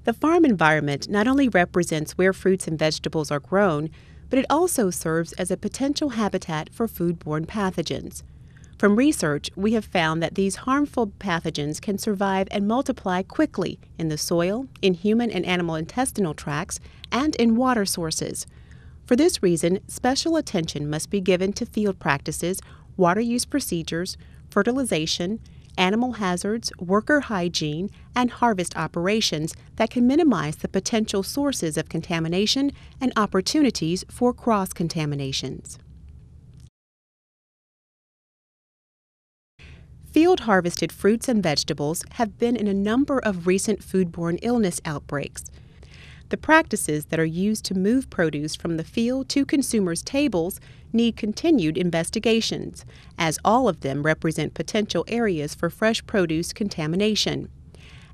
The farm environment not only represents where fruits and vegetables are grown, but it also serves as a potential habitat for foodborne pathogens. From research, we have found that these harmful pathogens can survive and multiply quickly in the soil, in human and animal intestinal tracts, and in water sources. For this reason, special attention must be given to field practices, water use procedures, fertilization, animal hazards, worker hygiene, and harvest operations that can minimize the potential sources of contamination and opportunities for cross-contaminations. Field-harvested fruits and vegetables have been in a number of recent foodborne illness outbreaks. The practices that are used to move produce from the field to consumers' tables need continued investigations, as all of them represent potential areas for fresh produce contamination.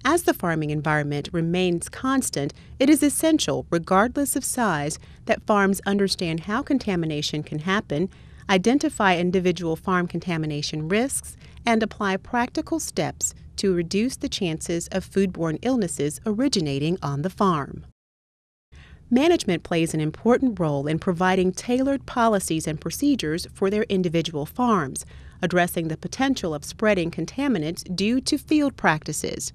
As the farming environment remains constant, it is essential, regardless of size, that farms understand how contamination can happen, identify individual farm contamination risks, and apply practical steps to reduce the chances of foodborne illnesses originating on the farm. Management plays an important role in providing tailored policies and procedures for their individual farms, addressing the potential of spreading contaminants due to field practices.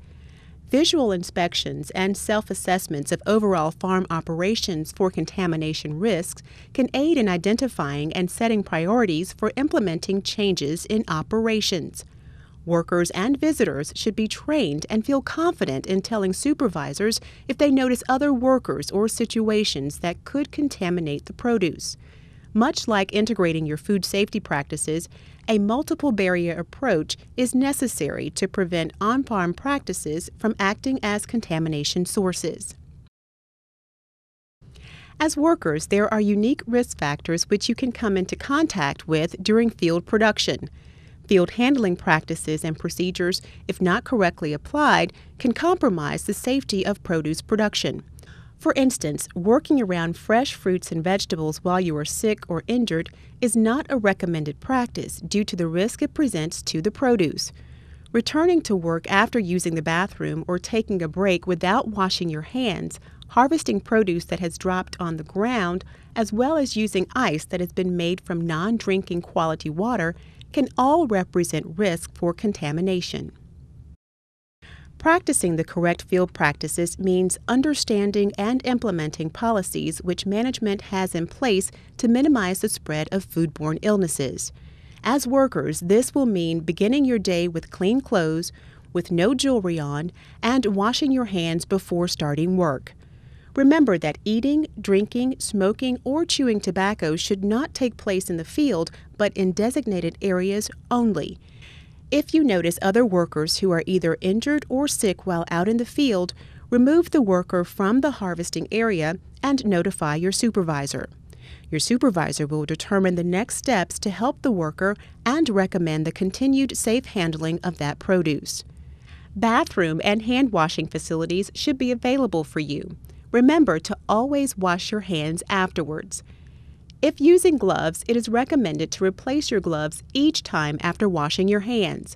Visual inspections and self-assessments of overall farm operations for contamination risks can aid in identifying and setting priorities for implementing changes in operations. Workers and visitors should be trained and feel confident in telling supervisors if they notice other workers or situations that could contaminate the produce. Much like integrating your food safety practices, a multiple barrier approach is necessary to prevent on-farm practices from acting as contamination sources. As workers, there are unique risk factors which you can come into contact with during field production. Field handling practices and procedures, if not correctly applied, can compromise the safety of produce production. For instance, working around fresh fruits and vegetables while you are sick or injured is not a recommended practice due to the risk it presents to the produce. Returning to work after using the bathroom or taking a break without washing your hands, harvesting produce that has dropped on the ground, as well as using ice that has been made from non-drinking quality water can all represent risk for contamination. Practicing the correct field practices means understanding and implementing policies which management has in place to minimize the spread of foodborne illnesses. As workers, this will mean beginning your day with clean clothes, with no jewelry on, and washing your hands before starting work. Remember that eating, drinking, smoking, or chewing tobacco should not take place in the field, but in designated areas only. If you notice other workers who are either injured or sick while out in the field, remove the worker from the harvesting area and notify your supervisor. Your supervisor will determine the next steps to help the worker and recommend the continued safe handling of that produce. Bathroom and hand washing facilities should be available for you. Remember to always wash your hands afterwards. If using gloves, it is recommended to replace your gloves each time after washing your hands.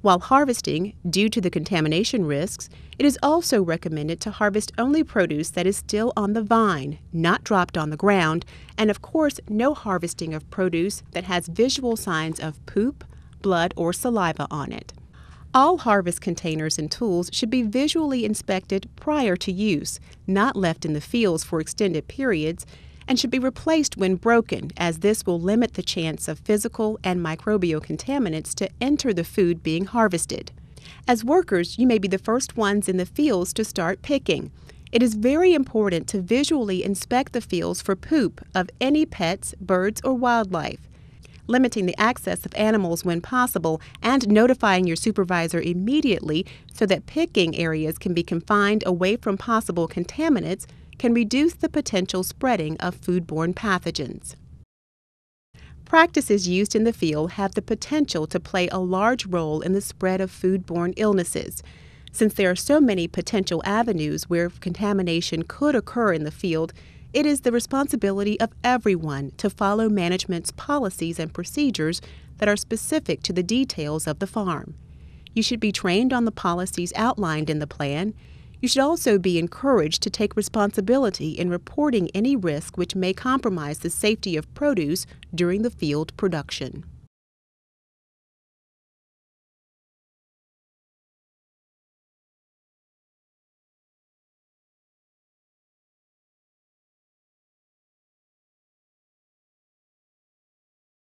While harvesting, due to the contamination risks, it is also recommended to harvest only produce that is still on the vine, not dropped on the ground, and of course, no harvesting of produce that has visual signs of poop, blood, or saliva on it. All harvest containers and tools should be visually inspected prior to use, not left in the fields for extended periods, and should be replaced when broken, as this will limit the chance of physical and microbial contaminants to enter the food being harvested. As workers, you may be the first ones in the fields to start picking. It is very important to visually inspect the fields for poop of any pets, birds, or wildlife. Limiting the access of animals when possible and notifying your supervisor immediately so that picking areas can be confined away from possible contaminants can reduce the potential spreading of foodborne pathogens. Practices used in the field have the potential to play a large role in the spread of foodborne illnesses. Since there are so many potential avenues where contamination could occur in the field, it is the responsibility of everyone to follow management's policies and procedures that are specific to the details of the farm. You should be trained on the policies outlined in the plan. You should also be encouraged to take responsibility in reporting any risk which may compromise the safety of produce during the field production.